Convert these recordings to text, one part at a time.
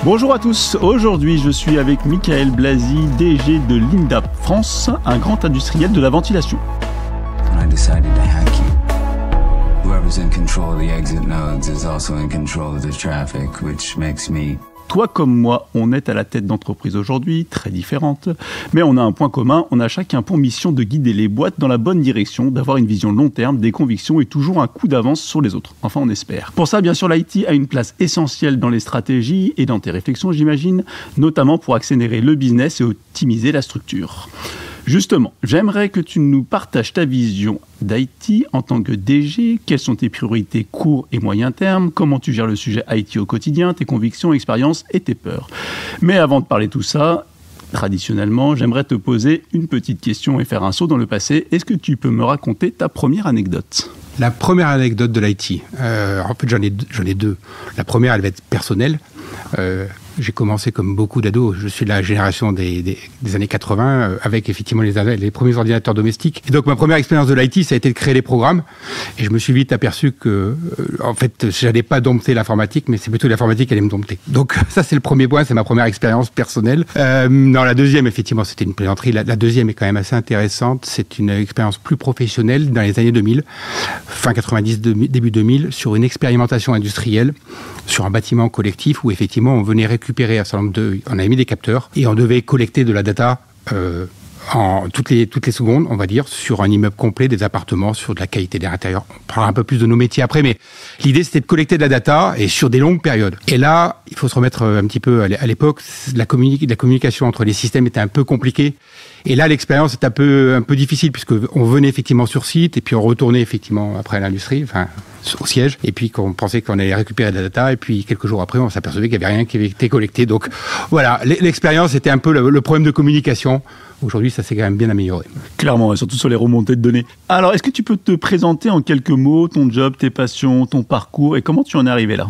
Bonjour à tous, aujourd'hui je suis avec Michael Blasi, DG de Lindab France, un grand industriel de la ventilation. I decided to hack you. Whoever's in control of the exit nodes is also in control of the traffic, which makes me... Toi comme moi, on est à la tête d'entreprises aujourd'hui, très différentes, mais on a un point commun, on a chacun pour mission de guider les boîtes dans la bonne direction, d'avoir une vision long terme, des convictions et toujours un coup d'avance sur les autres. Enfin, on espère. Pour ça, bien sûr, l'IT a une place essentielle dans les stratégies et dans tes réflexions, j'imagine, notamment pour accélérer le business et optimiser la structure. Justement, j'aimerais que tu nous partages ta vision d'IT en tant que DG. Quelles sont tes priorités court et moyen terme? Comment tu gères le sujet IT au quotidien, tes convictions, expériences et tes peurs? Mais avant de parler de tout ça, traditionnellement, j'aimerais te poser une petite question et faire un saut dans le passé. Est-ce que tu peux me raconter ta première anecdote? La première anecdote de l'IT, en fait j'en ai deux. La première, elle va être personnelle. J'ai commencé comme beaucoup d'ados, je suis de la génération des années 80, avec effectivement les premiers ordinateurs domestiques. Et donc ma première expérience de l'IT, ça a été de créer des programmes. Et je me suis vite aperçu que, en fait, j'allais pas dompter l'informatique, mais c'est plutôt l'informatique qui allait me dompter. Donc ça, c'est le premier point, c'est ma première expérience personnelle. Non, la deuxième, effectivement, c'était une plaisanterie. La deuxième est quand même assez intéressante. C'est une expérience plus professionnelle dans les années 2000, fin 90, début 2000, sur une expérimentation industrielle, sur un bâtiment collectif où effectivement on venait récupérer un certain nombre on avait mis des capteurs et on devait collecter de la data en toutes les secondes, on va dire, sur un immeuble complet, des appartements, sur de la qualité de l'intérieur. On parlera un peu plus de nos métiers après, mais l'idée c'était de collecter de la data et sur des longues périodes. Et là, il faut se remettre un petit peu à l'époque, la communication entre les systèmes était un peu compliquée. Et là, l'expérience est un peu difficile puisque on venait effectivement sur site et puis on retournait effectivement après à l'industrie, enfin au siège, et puis qu'on pensait qu'on allait récupérer de la data, et puis quelques jours après, on s'apercevait qu'il n'y avait rien qui avait été collecté. Donc voilà, l'expérience était un peu le problème de communication. Aujourd'hui, ça s'est quand même bien amélioré. Clairement, surtout sur les remontées de données. Alors, est-ce que tu peux te présenter en quelques mots ton job, tes passions, ton parcours, et comment tu en es arrivé là ?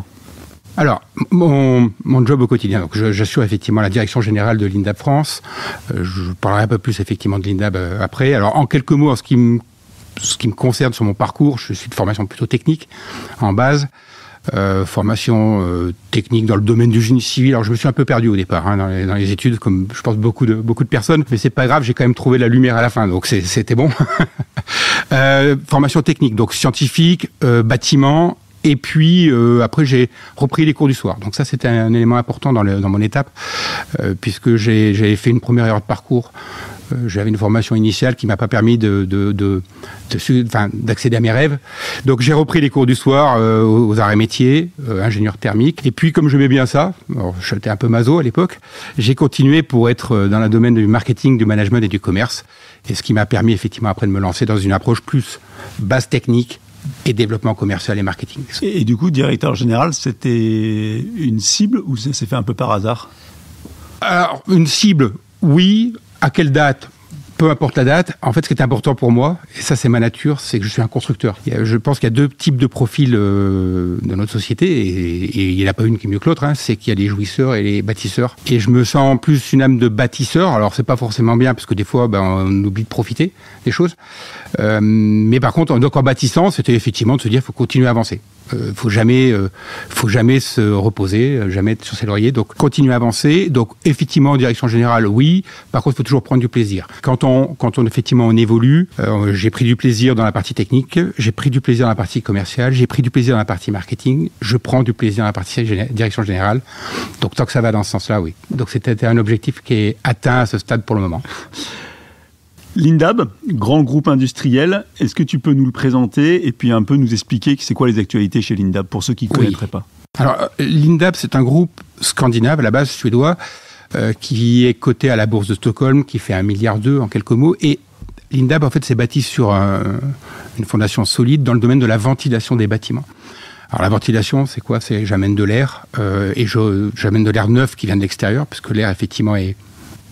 Alors, mon job au quotidien, donc j'assure effectivement la direction générale de Lindab France. Je parlerai un peu plus effectivement de Lindab après. Alors, en quelques mots, en ce qui me concerne sur mon parcours, je suis de formation plutôt technique en base. Formation technique dans le domaine du génie civil. Alors je me suis un peu perdu au départ dans les études, comme je pense beaucoup de personnes, mais c'est pas grave, j'ai quand même trouvé la lumière à la fin, donc c'était bon. Formation technique, donc scientifique, bâtiment. Et puis après j'ai repris les cours du soir. Donc ça c'était un élément important dans mon étape, puisque j'avais fait une première erreur de parcours. J'avais une formation initiale qui m'a pas permis d'accéder à mes rêves. Donc j'ai repris les cours du soir aux arts et métiers, ingénieur thermique. Et puis comme j'aimais bien ça, j'étais un peu maso à l'époque, j'ai continué pour être dans le domaine du marketing, du management et du commerce. Et ce qui m'a permis effectivement après de me lancer dans une approche plus base technique et développement commercial et marketing. Et du coup, directeur général, c'était une cible ou ça s'est fait un peu par hasard? Alors, une cible, oui. À quelle date? Peu importe la date. En fait, ce qui est important pour moi, et ça c'est ma nature, c'est que je suis un constructeur. Je pense qu'il y a deux types de profils dans notre société, et il n'y en a pas une qui est mieux que l'autre. C'est qu'il y a les jouisseurs et les bâtisseurs. Et je me sens plus une âme de bâtisseur. Alors c'est pas forcément bien, parce que des fois, on oublie de profiter des choses. Mais par contre, donc en bâtissant, c'était effectivement de se dire, faut continuer à avancer. Faut jamais se reposer, jamais être sur ses lauriers. Donc continuer à avancer. Donc effectivement en direction générale, oui. Par contre, il faut toujours prendre du plaisir. Quand on effectivement on évolue, j'ai pris du plaisir dans la partie technique, j'ai pris du plaisir dans la partie commerciale, j'ai pris du plaisir dans la partie marketing, je prends du plaisir dans la partie direction générale. Donc tant que ça va dans ce sens-là, oui. Donc c'était un objectif qui est atteint à ce stade pour le moment. Lindab, grand groupe industriel, est-ce que tu peux nous le présenter et puis un peu nous expliquer c'est quoi les actualités chez Lindab pour ceux qui ne connaîtraient pas? Alors Lindab, c'est un groupe scandinave, à la base suédois, qui est coté à la bourse de Stockholm, qui fait 1,2 milliard en quelques mots. Et Lindab, en fait, s'est bâti sur une fondation solide dans le domaine de la ventilation des bâtiments. Alors la ventilation, c'est quoi? C'est j'amène de l'air et j'amène de l'air neuf qui vient de l'extérieur, puisque l'air effectivement est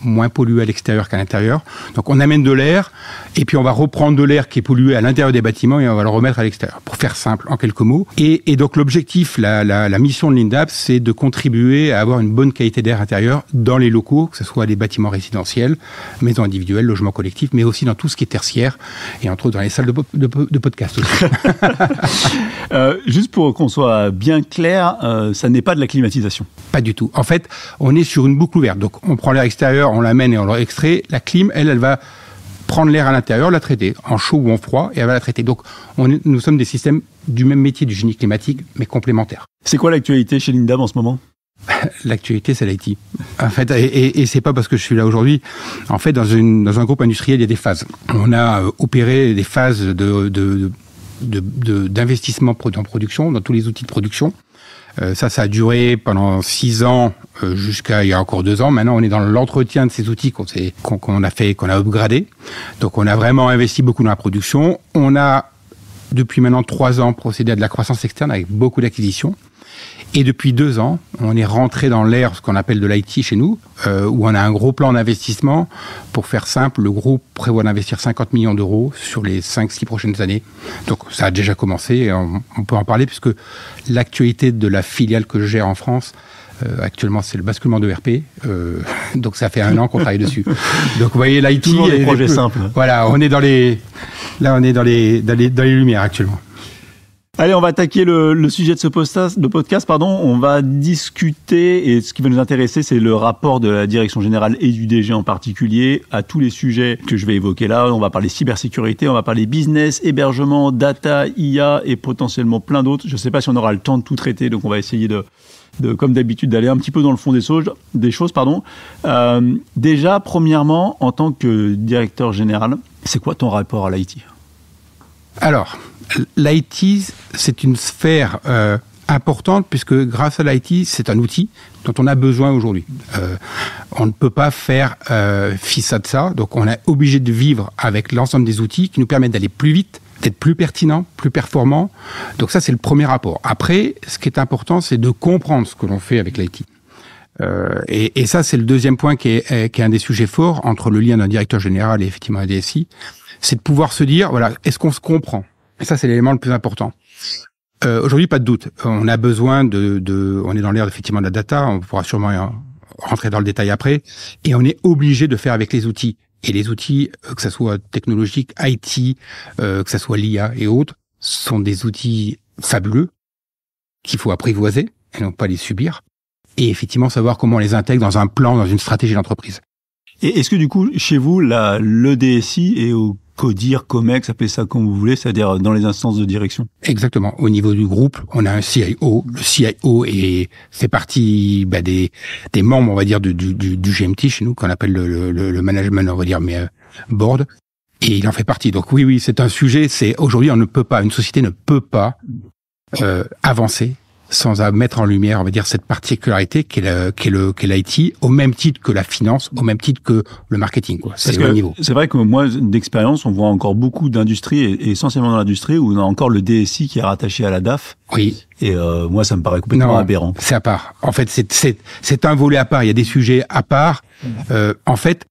moins pollué à l'extérieur qu'à l'intérieur. Donc on amène de l'air, et puis on va reprendre de l'air qui est pollué à l'intérieur des bâtiments et on va le remettre à l'extérieur, pour faire simple, en quelques mots. Et donc l'objectif, la mission de l'INDAP, c'est de contribuer à avoir une bonne qualité d'air intérieur dans les locaux, que ce soit des bâtiments résidentiels, maisons individuelles, logements collectifs, mais aussi dans tout ce qui est tertiaire, et entre autres dans les salles de podcast aussi. Juste pour qu'on soit bien clair, ça n'est pas de la climatisation. Pas du tout. En fait, on est sur une boucle ouverte. Donc on prend l'air extérieur, on l'amène et on l'extrait. La clim, elle va prendre l'air à l'intérieur, la traiter, en chaud ou en froid, et elle va la traiter. Donc nous sommes des systèmes du même métier du génie climatique, mais complémentaires. C'est quoi l'actualité chez l'INDAP en ce moment ? L'actualité, c'est l'IT. En fait, et c'est pas parce que je suis là aujourd'hui. En fait, dans un groupe industriel, il y a des phases. On a opéré des phases d'investissement en production, dans tous les outils de production. Ça a duré pendant 6 ans, jusqu'à il y a encore 2 ans. Maintenant, on est dans l'entretien de ces outils qu'on a upgradé. Donc, on a vraiment investi beaucoup dans la production. On a, depuis maintenant 3 ans, procédé à de la croissance externe avec beaucoup d'acquisitions. Et depuis 2 ans, on est rentré dans l'ère, ce qu'on appelle de l'IT chez nous, où on a un gros plan d'investissement. Pour faire simple, le groupe prévoit d'investir 50 millions d'euros sur les 5-6 prochaines années. Donc ça a déjà commencé, et on peut en parler, puisque l'actualité de la filiale que je gère en France, actuellement, c'est le basculement de RP. Donc ça fait 1 an qu'on travaille dessus. Donc vous voyez, l'IT... Toujours des projets simples. Voilà, on est dans les lumières actuellement. Allez, on va attaquer le sujet de ce podcast. On va discuter, et ce qui va nous intéresser, c'est le rapport de la direction générale et du DG en particulier à tous les sujets que je vais évoquer là. On va parler cybersécurité, on va parler business, hébergement, data, IA et potentiellement plein d'autres. Je ne sais pas si on aura le temps de tout traiter, donc on va essayer de comme d'habitude, d'aller un petit peu dans le fond des choses. Déjà, premièrement, en tant que directeur général, c'est quoi ton rapport à l'IT ? Alors, l'IT, c'est une sphère importante, puisque grâce à l'IT, c'est un outil dont on a besoin aujourd'hui. On ne peut pas faire fi de ça, donc on est obligé de vivre avec l'ensemble des outils qui nous permettent d'aller plus vite, d'être plus pertinent, plus performant. Donc ça, c'est le premier rapport. Après, ce qui est important, c'est de comprendre ce que l'on fait avec l'IT. Et ça, c'est le deuxième point qui est un des sujets forts entre le lien d'un directeur général et effectivement un DSI, c'est de pouvoir se dire, voilà, est-ce qu'on se comprend ? Et ça, c'est l'élément le plus important. Aujourd'hui, pas de doute. On a besoin on est dans l'ère effectivement de la data. On pourra sûrement rentrer dans le détail après. Et on est obligé de faire avec les outils. Et les outils, que ça soit technologique, IT, que ça soit l'IA et autres, sont des outils fabuleux qu'il faut apprivoiser et non pas les subir. Et effectivement, savoir comment on les intègre dans un plan, dans une stratégie d'entreprise. Et est-ce que du coup, chez vous, le DSI est au CODIR, COMEX, appelez ça comme vous voulez, c'est-à-dire dans les instances de direction? Exactement. Au niveau du groupe, on a un CIO. Le CIO fait partie des membres, on va dire, du GMT chez nous, qu'on appelle le management, on va dire, mais board. Et il en fait partie. Donc oui, c'est un sujet. Aujourd'hui, une société ne peut pas avancer sans mettre en lumière, on va dire, cette particularité qu'est l'IT, au même titre que la finance, au même titre que le marketing, quoi. C'est le niveau. C'est vrai que moi, d'expérience, on voit encore beaucoup d'industries, et essentiellement dans l'industrie, où on a encore le DSI qui est rattaché à la DAF. Oui. Et moi, ça me paraît complètement aberrant. C'est à part. En fait, c'est un volet à part. Il y a des sujets à part. En fait,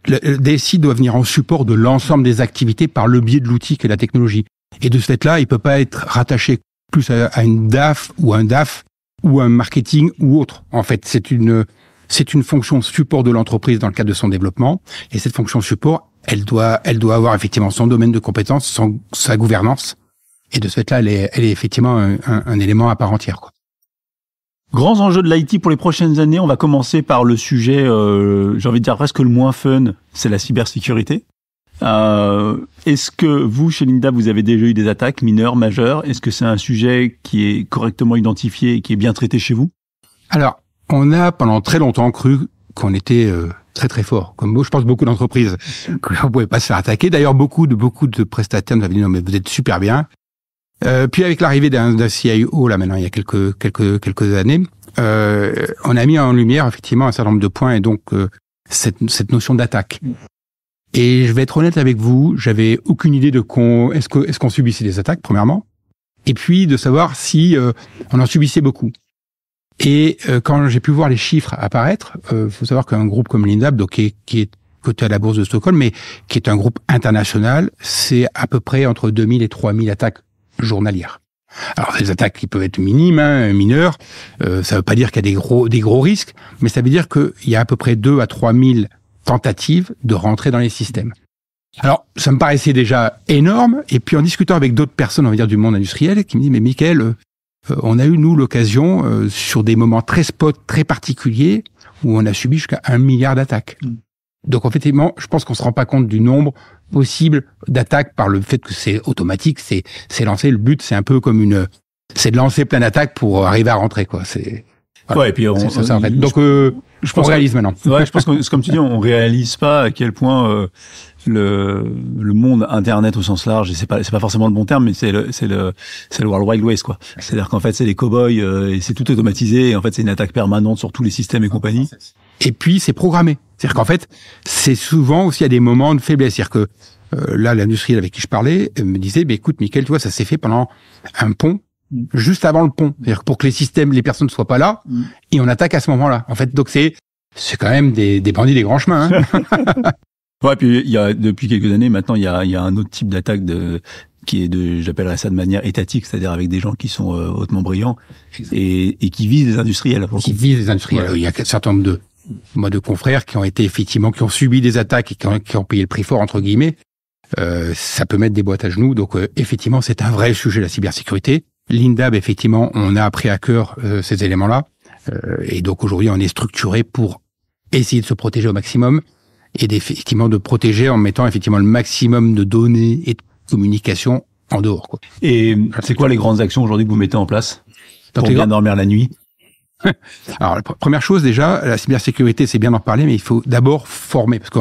le DSI doit venir en support de l'ensemble des activités par le biais de l'outil qu'est la technologie. Et de ce fait-là, il peut pas être rattaché plus à une DAF ou un DAF ou un marketing ou autre. En fait, c'est une fonction support de l'entreprise dans le cadre de son développement. Et cette fonction support, elle doit avoir effectivement son domaine de compétences, sa gouvernance. Et de ce fait-là, elle est effectivement un élément à part entière, quoi. Grands enjeux de l'IT pour les prochaines années. On va commencer par le sujet, j'ai envie de dire presque le moins fun, c'est la cybersécurité. Est-ce que vous, chez l'INDAP, vous avez déjà eu des attaques mineures, majeures? Est-ce que c'est un sujet qui est correctement identifié et qui est bien traité chez vous? Alors, on a pendant très longtemps cru qu'on était très très fort. Comme moi, je pense beaucoup d'entreprises qu'on pouvait pas se faire attaquer. D'ailleurs, beaucoup de prestataires nous avaient dit non mais vous êtes super bien. Puis avec l'arrivée d'un CIO là maintenant il y a quelques années, on a mis en lumière effectivement un certain nombre de points et donc cette notion d'attaque. Et je vais être honnête avec vous, j'avais aucune idée de est-ce qu'on subissait des attaques premièrement, et puis de savoir si on en subissait beaucoup. Et quand j'ai pu voir les chiffres apparaître, faut savoir qu'un groupe comme Lindab, donc qui est coté à la bourse de Stockholm, mais qui est un groupe international, c'est à peu près entre 2000 et 3000 attaques journalières. Alors, ces attaques qui peuvent être minimes, mineures, ça veut pas dire qu'il y a des gros risques, mais ça veut dire qu'il y a à peu près 2 à 3000 tentatives de rentrer dans les systèmes. Alors, ça me paraissait déjà énorme, et puis en discutant avec d'autres personnes, on va dire, du monde industriel, qui me disent, mais Mickaël, on a eu, nous, l'occasion, sur des moments très spots, très particuliers, où on a subi jusqu'à 1 milliard d'attaques. Donc, effectivement, je pense qu'on se rend pas compte du nombre possible d'attaques par le fait que c'est automatique, c'est lancé. Le but, c'est un peu comme c'est de lancer plein d'attaques pour arriver à rentrer, quoi. Voilà. Ouais, et puis c'est ça, en fait. Donc, je pense réalise maintenant. Ouais, je pense que, comme tu dis, on réalise pas à quel point le monde Internet au sens large, et c'est pas forcément le bon terme, mais c'est le World Wide West, quoi. C'est-à-dire qu'en fait, c'est les cow-boys et c'est tout automatisé. Et en fait, c'est une attaque permanente sur tous les systèmes et compagnie. Et puis, c'est programmé. C'est-à-dire qu'en fait, c'est souvent aussi à des moments de faiblesse. C'est-à-dire que là, l'industriel avec qui je parlais me disait, écoute, Mickaël, tu vois, ça s'est fait pendant un pont, juste avant le pont. C'est-à-dire que pour que les personnes ne soient pas là, et on attaque à ce moment-là. En fait, donc c'est quand même des bandits des grands chemins. Hein. Ouais, puis depuis quelques années maintenant, il y a un autre type d'attaque j'appellerais ça de manière étatique, c'est-à-dire avec des gens qui sont hautement brillants et qui visent les industriels. Qui visent les industriels. Ouais. Il y a un certain nombre de confrères qui ont été effectivement, qui ont subi des attaques et qui ont payé le prix fort, entre guillemets. Ça peut mettre des boîtes à genoux. Donc, effectivement, c'est un vrai sujet, la cybersécurité. Lindab, effectivement, on a pris à cœur ces éléments-là. Et donc, aujourd'hui, on est structuré pour essayer de se protéger au maximum et effectivement de protéger en mettant effectivement le maximum de données et de communication en dehors, quoi. Et c'est quoi les grandes actions aujourd'hui que vous mettez en place pour bien dormir la nuit? Alors, la première chose, déjà, la cybersécurité, c'est bien d'en parler, mais il faut d'abord former, parce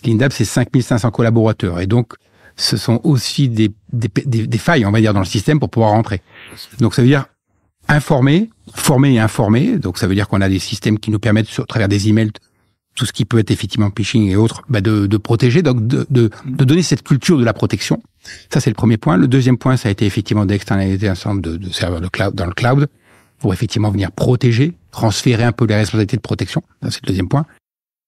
Lindab, c'est 5500 collaborateurs, et donc, ce sont aussi des failles, on va dire, dans le système pour pouvoir rentrer. Donc, ça veut dire former et informer. Donc, ça veut dire qu'on a des systèmes qui nous permettent, à travers des emails, tout ce qui peut être effectivement phishing et autres, de protéger, donc de donner cette culture de la protection. Ça, c'est le premier point. Le deuxième point, ça a été effectivement d'externaliser un certain nombre de serveurs dans le cloud, pour effectivement venir protéger, transférer un peu les responsabilités de protection. Ça, c'est le deuxième point.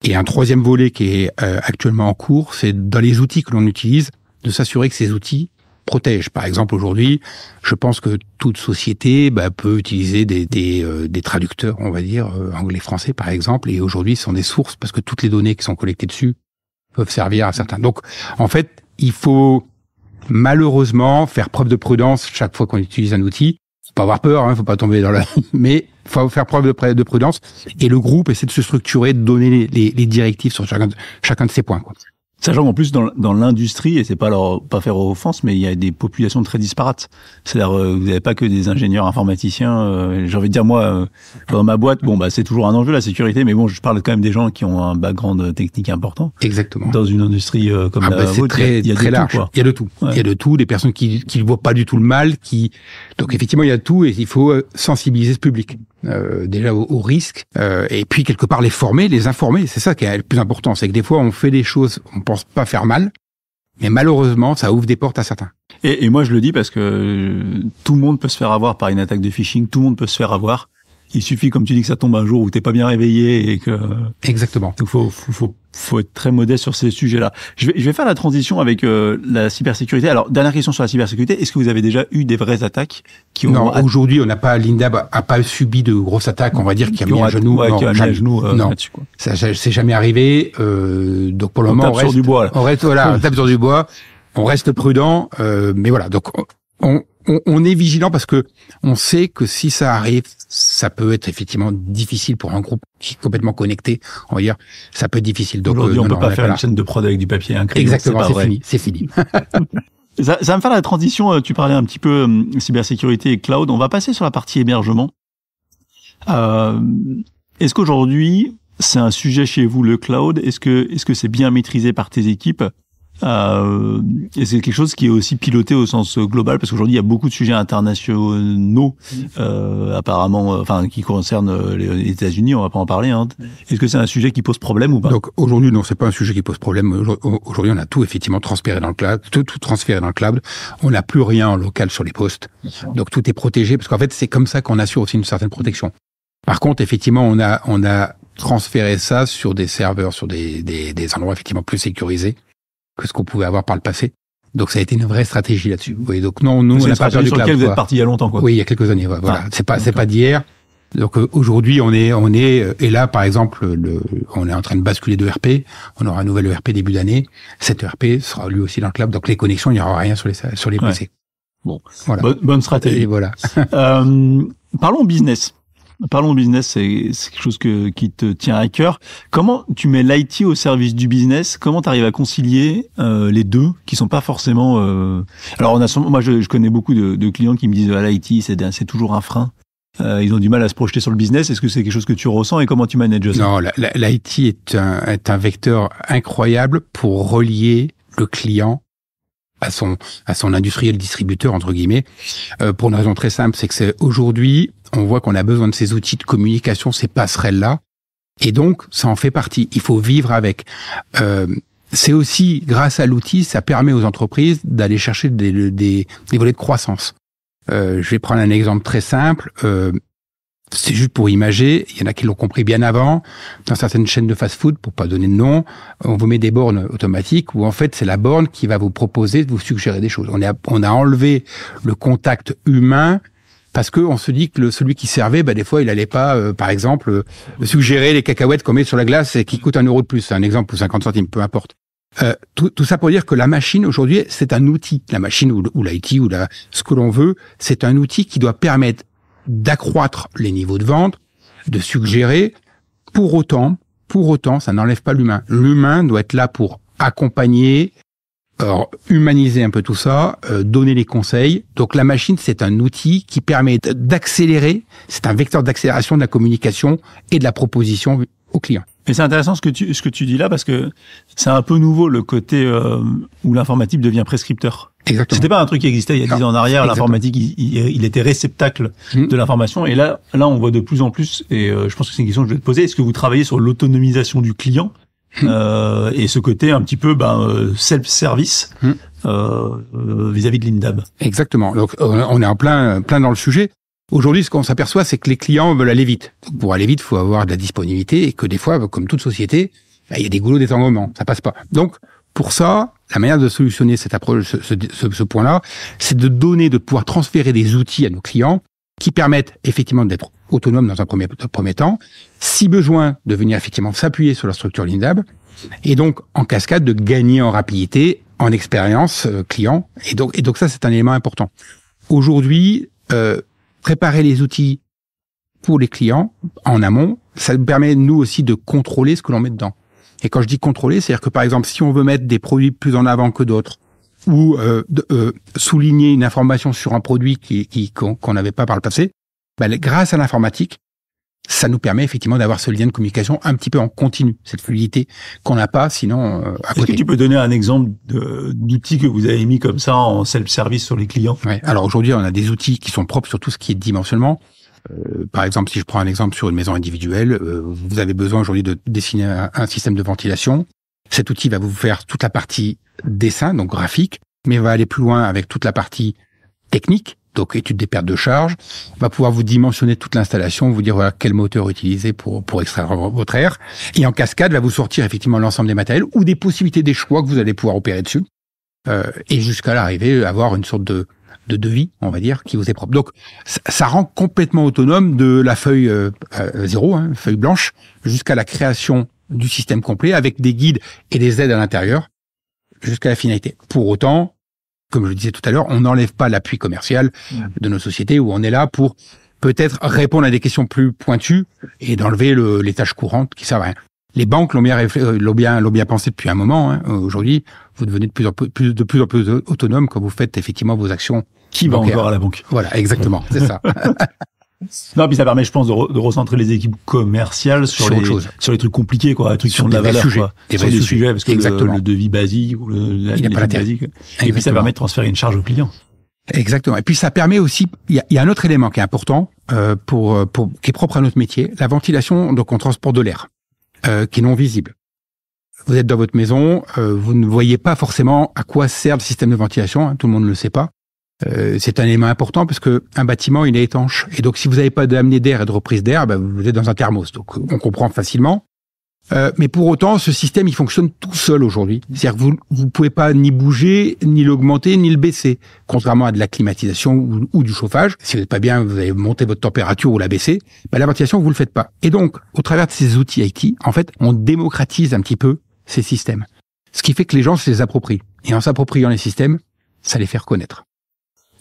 Et un troisième volet qui est actuellement en cours, c'est dans les outils que l'on utilise, de s'assurer que ces outils protègent. Par exemple, aujourd'hui, je pense que toute société peut utiliser des traducteurs, on va dire, anglais-français par exemple, et aujourd'hui, ce sont des sources, parce que toutes les données qui sont collectées dessus peuvent servir à certains. Donc, en fait, il faut malheureusement faire preuve de prudence chaque fois qu'on utilise un outil. Faut pas avoir peur, faut pas tomber dans mais faut faire preuve de prudence. Et le groupe essaie de se structurer, de donner les directives sur chacun de ces points, quoi. Sachant qu'en plus, dans l'industrie, et c'est pas faire offense, mais il y a des populations très disparates. C'est-à-dire, vous n'avez pas que des ingénieurs informaticiens. J'ai envie de dire, moi, dans ma boîte, c'est toujours un enjeu, la sécurité, mais bon, je parle quand même des gens qui ont un background technique important. Exactement. Dans une industrie comme la vôtre, il y a très large. Il y a de tout. Ouais. Il y a de tout, des personnes qui ne voient pas du tout le mal, donc effectivement, il y a tout, et il faut sensibiliser ce public. Déjà au risque, et puis quelque part les former, les informer. C'est ça qui est le plus important, c'est que des fois on fait des choses, on pense pas faire mal, mais malheureusement ça ouvre des portes à certains. Et moi je le dis parce que tout le monde peut se faire avoir par une attaque de phishing, tout le monde peut se faire avoir. Il suffit, comme tu dis, que ça tombe un jour où t'es pas bien réveillé et que... Exactement. Donc faut être très modeste sur ces sujets-là. Je vais faire la transition avec la cybersécurité. Alors, dernière question sur la cybersécurité. Est-ce que vous avez déjà eu des vraies attaques qui ont... Non, aujourd'hui, Lindab a pas subi de grosses attaques, on va dire, qui a mis un genou. Ouais, qui a mis un genou là-dessus, quoi. Ça c'est jamais arrivé. Donc pour le moment, on tape sur du bois, là. On tape sur du bois. On reste prudent, mais voilà. Donc on est vigilant parce que on sait que si ça arrive, ça peut être effectivement difficile pour un groupe qui est complètement connecté. On va dire, ça peut être difficile. Donc aujourd'hui, on peut pas faire une chaîne de prod avec du papier et un crayon. Exactement, c'est fini. Ça va me faire la transition. Tu parlais un petit peu cybersécurité et cloud. On va passer sur la partie hébergement. Est-ce qu'aujourd'hui, c'est un sujet chez vous, le cloud? Est-ce que c'est bien maîtrisé par tes équipes? Et c'est quelque chose qui est aussi piloté au sens global, parce qu'aujourd'hui il y a beaucoup de sujets internationaux apparemment, qui concernent les États-Unis. On va pas en parler. Est-ce que c'est un sujet qui pose problème ou pas? Donc aujourd'hui, non, c'est pas un sujet qui pose problème. Aujourd'hui, on a tout effectivement transféré dans le cloud, tout transféré dans le cloud. On n'a plus rien en local sur les postes. Donc tout est protégé, parce qu'en fait c'est comme ça qu'on assure aussi une certaine protection. Par contre, effectivement, on a transféré ça sur des serveurs, sur des endroits effectivement plus sécurisés que ce qu'on pouvait avoir par le passé. Donc ça a été une vraie stratégie là-dessus. Oui, donc non, nous on n'a pas perdu sur laquelle vous êtes parti il y a longtemps, quoi. Oui, il y a quelques années. Voilà, c'est pas d'hier. Donc aujourd'hui, on est et là par exemple, on est en train de basculer de ERP. On aura un nouvel ERP début d'année. Cet ERP sera lui aussi dans le cloud. Donc les connexions, il n'y aura rien sur les PC. Bon, voilà. Bonne stratégie. Et voilà. Parlons business. C'est quelque chose qui te tient à cœur. Comment tu mets l'IT au service du business? Comment tu arrives à concilier les deux qui sont pas forcément... Alors moi je connais beaucoup de clients qui me disent l'IT c'est toujours un frein. Ils ont du mal à se projeter sur le business. Est-ce que c'est quelque chose que tu ressens et comment tu manages ça? Non, l'IT est un vecteur incroyable pour relier le client à son industriel distributeur, entre guillemets, pour une raison très simple, c'est que aujourd'hui, on voit qu'on a besoin de ces outils de communication, ces passerelles-là, et donc, ça en fait partie. Il faut vivre avec. C'est aussi, grâce à l'outil, ça permet aux entreprises d'aller chercher des volets de croissance. Je vais prendre un exemple très simple. C'est juste pour imager, il y en a qui l'ont compris bien avant, dans certaines chaînes de fast-food, pour pas donner de nom, on vous met des bornes automatiques où en fait c'est la borne qui va vous proposer de vous suggérer des choses. On a enlevé le contact humain parce que on se dit que celui qui servait, des fois il allait pas, par exemple, suggérer les cacahuètes qu'on met sur la glace et qui coûtent 1 euro de plus, c'est un exemple, ou 50 centimes, peu importe. Tout ça pour dire que la machine aujourd'hui c'est un outil, la machine ou l'IT ou ce que l'on veut, c'est un outil qui doit permettre d'accroître les niveaux de vente, de suggérer. Pour autant, ça n'enlève pas l'humain. L'humain doit être là pour accompagner, humaniser un peu tout ça, donner les conseils. Donc la machine, c'est un outil qui permet d'accélérer, c'est un vecteur d'accélération de la communication et de la proposition au client. Et c'est intéressant ce que tu dis là parce que c'est un peu nouveau le côté où l'informatique devient prescripteur. Exactement. C'était pas un truc qui existait il y a 10 ans en arrière. Exactement. L'informatique, il était réceptacle de l'information. Et là, on voit de plus en plus. Et je pense que c'est une question que je vais te poser. Est-ce que vous travaillez sur l'autonomisation du client et ce côté un petit peu self-service vis-à-vis de l'INDAB? Exactement. Donc on est en plein dans le sujet. Aujourd'hui, ce qu'on s'aperçoit, c'est que les clients veulent aller vite. Pour aller vite, il faut avoir de la disponibilité et que des fois, comme toute société, il y a des goulots d'étranglement. Ça passe pas. Donc, pour ça, la manière de solutionner cette approche, ce point-là, c'est de pouvoir transférer des outils à nos clients qui permettent effectivement d'être autonomes dans un premier temps, si besoin de venir effectivement s'appuyer sur la structure l'INDAB, et donc en cascade de gagner en rapidité, en expérience client. Et donc ça, c'est un élément important. Aujourd'hui, préparer les outils pour les clients en amont, ça nous permet nous aussi de contrôler ce que l'on met dedans. Et quand je dis contrôler, c'est-à-dire que par exemple, si on veut mettre des produits plus en avant que d'autres, ou souligner une information sur un produit qu'on n'avait pas par le passé, grâce à l'informatique, ça nous permet effectivement d'avoir ce lien de communication un petit peu en continu, cette fluidité qu'on n'a pas sinon à côté. Est-ce que tu peux donner un exemple d'outils que vous avez mis comme ça en self-service sur les clients? Ouais. Alors aujourd'hui, on a des outils qui sont propres sur tout ce qui est dimensionnement. Par exemple, si je prends un exemple sur une maison individuelle, vous avez besoin aujourd'hui de dessiner un système de ventilation. Cet outil va vous faire toute la partie dessin, donc graphique, mais va aller plus loin avec toute la partie technique, donc étude des pertes de charge, va pouvoir vous dimensionner toute l'installation, vous dire voilà quel moteur utiliser pour extraire votre air, et en cascade va vous sortir effectivement l'ensemble des matériels ou des possibilités des choix que vous allez pouvoir opérer dessus, et jusqu'à l'arrivée à avoir une sorte de devis, on va dire, qui vous est propre. Donc, ça rend complètement autonome de la feuille 0, feuille blanche, jusqu'à la création du système complet, avec des guides et des aides à l'intérieur, jusqu'à la finalité. Pour autant, comme je le disais tout à l'heure, on n'enlève pas l'appui commercial de nos sociétés, où on est là pour peut-être répondre à des questions plus pointues et d'enlever les tâches courantes qui servent à rien. Les banques l'ont bien pensé depuis un moment. Aujourd'hui, vous devenez de plus en plus autonome quand vous faites effectivement vos actions. Qui va encore à la banque? Voilà, exactement, c'est ça. Non, puis ça permet, je pense, de recentrer les équipes commerciales sur les trucs compliqués, quoi, les trucs qui ont de la valeur, quoi. Sur des sujets, parce que le devis basique ou il n'a pas l'intérêt. Et puis ça permet de transférer une charge au client. Exactement. Et puis ça permet aussi, il y a un autre élément qui est important qui est propre à notre métier, la ventilation. Donc on transporte de l'air qui est non visible. Vous êtes dans votre maison, vous ne voyez pas forcément à quoi sert le système de ventilation, tout le monde ne le sait pas. C'est un élément important parce que un bâtiment, il est étanche. Et donc, si vous n'avez pas d'amener d'air et de reprise d'air, vous êtes dans un thermos. Donc, on comprend facilement. Mais pour autant, ce système, il fonctionne tout seul aujourd'hui. C'est-à-dire que vous pouvez pas ni bouger, ni l'augmenter, ni le baisser. Contrairement à de la climatisation ou du chauffage. Si vous n'êtes pas bien, vous allez monter votre température ou la baisser. La ventilation, vous le faites pas. Et donc, au travers de ces outils IT, en fait, on démocratise un petit peu ces systèmes. Ce qui fait que les gens se les approprient. Et en s'appropriant les systèmes, ça les fait reconnaître.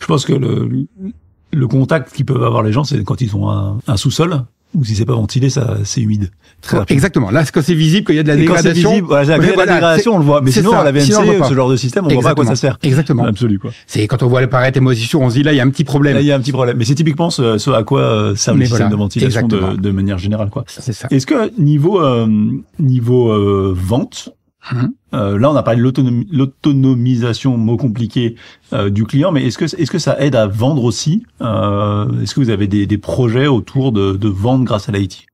Je pense que le contact qu'ils peuvent avoir les gens, c'est quand ils ont un sous-sol, ou si c'est pas ventilé, c'est humide. Exactement. Là, quand c'est visible, qu'il y a de la dégradation. Quand c'est visible, la dégradation, on le voit. Mais sinon, à la VMC, ce genre de système, on voit pas à quoi ça sert. Exactement. Absolument, quoi. C'est quand on voit l'apparaître et moisissure, on se dit là, il y a un petit problème. Là, il y a un petit problème. Mais c'est typiquement ce à quoi servent les systèmes de ventilation de manière générale, quoi. C'est ça. Est-ce que niveau vente, là, on a parlé de l'autonomisation, mot compliqué, du client, mais est-ce que ça aide à vendre aussi? Est-ce que vous avez des projets autour de vente grâce à l'IT?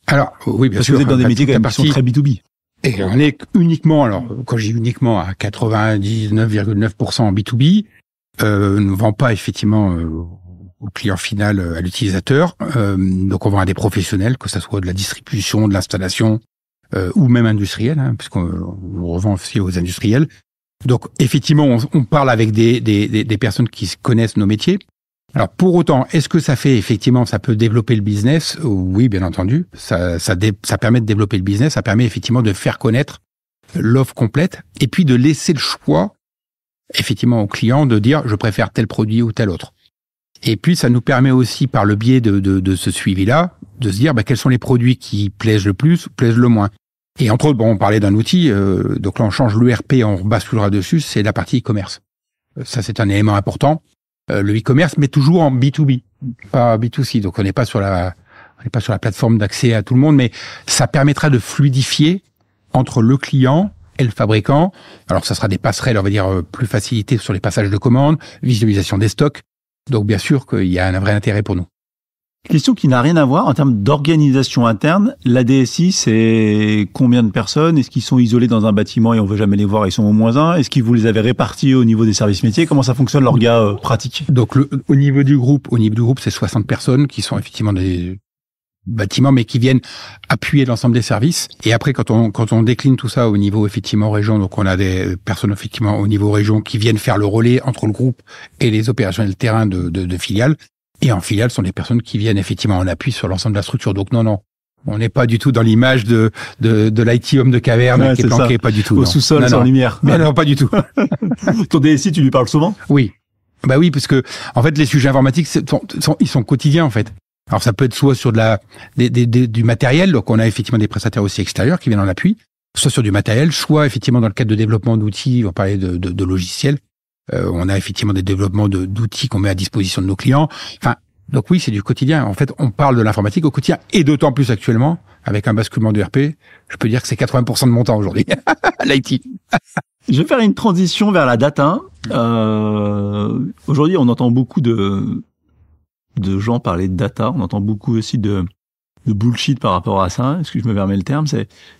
Alors, oui, bien sûr. Parce que vous êtes dans des métiers qui sont très B2B. Et on est uniquement, alors, quand je dis uniquement à 99,9% en B2B, on ne vend pas effectivement au client final, à l'utilisateur. Donc, on vend à des professionnels, que ça soit de la distribution, de l'installation, ou même industriel, puisqu'on revend aussi aux industriels. Donc, effectivement, on parle avec des personnes qui connaissent nos métiers. Alors, pour autant, est-ce que ça fait, effectivement, ça peut développer le business? Oui, bien entendu. Ça permet de développer le business. Ça permet, effectivement, de faire connaître l'offre complète et puis de laisser le choix, effectivement, au client de dire, je préfère tel produit ou tel autre. Et puis, ça nous permet aussi, par le biais de ce suivi-là, de se dire, quels sont les produits qui plaisent le plus ou plaisent le moins. Et entre autres, on parlait d'un outil, donc là on change l'ERP, on basculera dessus, c'est la partie e-commerce. Ça c'est un élément important. Le e-commerce, mais toujours en B2B, pas B2C. Donc on n'est pas sur la plateforme d'accès à tout le monde, mais ça permettra de fluidifier entre le client et le fabricant. Alors ça sera des passerelles, on va dire, plus facilitées sur les passages de commandes, visualisation des stocks. Donc bien sûr qu'il y a un vrai intérêt pour nous. Question qui n'a rien à voir en termes d'organisation interne. La DSI, c'est combien de personnes? Est-ce qu'ils sont isolés dans un bâtiment et on ne veut jamais les voir, ils sont au moins un? Est-ce que vous les avez répartis au niveau des services métiers? Comment ça fonctionne l'orga pratique? Donc au niveau du groupe, c'est 60 personnes qui sont effectivement des bâtiments, mais qui viennent appuyer l'ensemble des services. Et après, quand on décline tout ça au niveau effectivement région, donc on a des personnes effectivement au niveau région qui viennent faire le relais entre le groupe et les opérationnels terrain de filiales. Et en filiale, ce sont des personnes qui viennent effectivement en appui sur l'ensemble de la structure. Donc non, on n'est pas du tout dans l'image de l'IT homme de caverne qui est planqué, pas du tout. Au sous-sol, sans lumière. Mais non, pas du tout. Ton DSI, tu lui parles souvent? Oui. Oui, parce que en fait, les sujets informatiques, ils sont quotidiens en fait. Alors ça peut être soit sur du matériel, donc on a effectivement des prestataires aussi extérieurs qui viennent en appui, soit sur du matériel, soit effectivement dans le cadre de développement d'outils, on va parler de logiciels. On a effectivement des développements d'outils qu'on met à disposition de nos clients. Enfin, donc oui, c'est du quotidien. En fait, on parle de l'informatique au quotidien et d'autant plus actuellement avec un basculement de RP. Je peux dire que c'est 80% de mon temps aujourd'hui, l'IT. Je vais faire une transition vers la data. Aujourd'hui, on entend beaucoup de gens parler de data. On entend beaucoup aussi de bullshit par rapport à ça. Est-ce que je me permets le terme?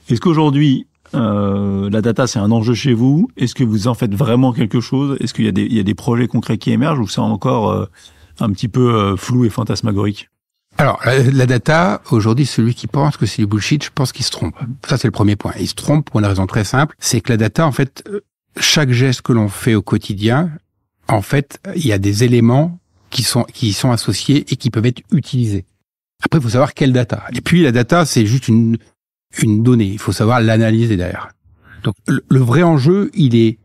Est-ce qu'aujourd'hui, la data, c'est un enjeu chez vous? Est-ce que vous en faites vraiment quelque chose? Est-ce qu'il y a des projets concrets qui émergent ou c'est encore un petit peu flou et fantasmagorique? Alors, la data, aujourd'hui, celui qui pense que c'est du bullshit, je pense qu'il se trompe. Ça, c'est le premier point. Il se trompe pour une raison très simple. C'est que la data, en fait, chaque geste que l'on fait au quotidien, en fait, il y a des éléments qui sont associés et qui peuvent être utilisés. Après, il faut savoir quelle data. Et puis, la data, c'est juste une donnée. Il faut savoir l'analyser derrière. Donc, le vrai enjeu, il est,